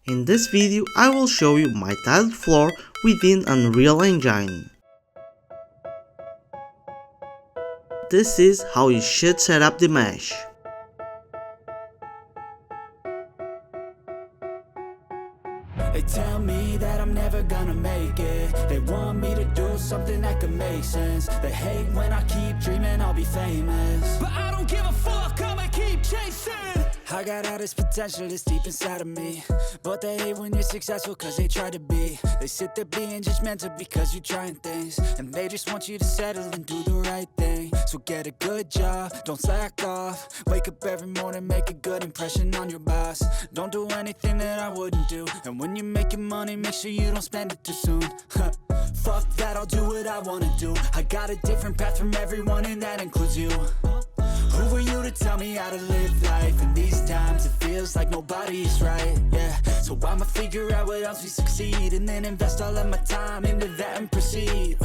In this video, I will show you my tiled floor within Unreal Engine. This is how you should set up the mesh. They tell me that I'm never gonna make it. They want me to do something that could make sense. They hate when I keep dreaming I'll be famous, but I don't give a fuck, I'ma keep chasing. I got all this potential that's deep inside of me, but they hate when you're successful cause they try to be. They sit there being judgmental because you're trying things, and they just want you to settle and do the right thing. So get a good job, don't slack off. Wake up every morning, make a good impression on your boss. Don't do anything that I wouldn't do, and when you're making money, make sure you don't spend it too soon. Fuck that, I'll do what I wanna do. I got a different path from everyone, and that includes you. Who are you to tell me how to live life? In these times it feels like nobody is right, yeah. So I'ma figure out what else we succeed, and then invest all of my time into that and proceed.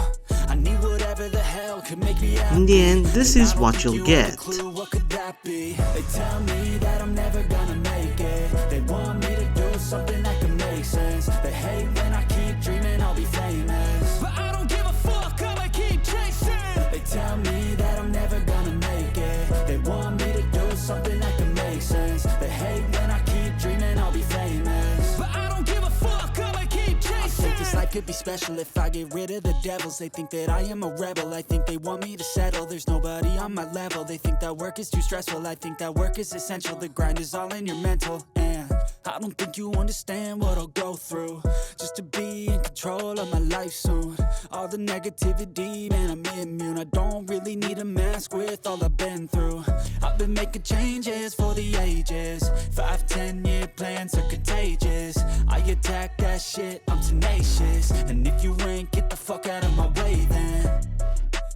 I need whatever the hell could make me happy. In the end, this is what you'll get. What could that be? They tell me that I'm never gonna make it. They want me to do something that can make sense. They hate when I keep dreaming I'll be famous, but I don't give a fuck, I'ma keep chasing. They tell me that I'm never gonna make it. They want me to do something that can make sense. They hate when I keep dreaming I'll be famous, but I don't give a fuck, I'ma keep chasing. I think this life could be special if I get rid of the devils. They think that I am a rebel, I think they want me to settle. There's nobody on my level, they think that work is too stressful. I think that work is essential, the grind is all in your mental. And I don't think you understand what I'll go through just to be in control of my life soon. All the negativity, man, I'm immune. I don't really need a mask with all I've been through. I've been making changes for the ages. 5-10 year plans are contagious. I attack that shit, I'm tenacious. And if you ain't, get the fuck out of my way then.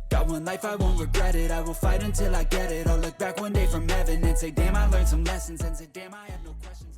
Got one life, I won't regret it. I will fight until I get it. I'll look back one day from heaven and say damn, I learned some lessons, and say damn, I have no questions.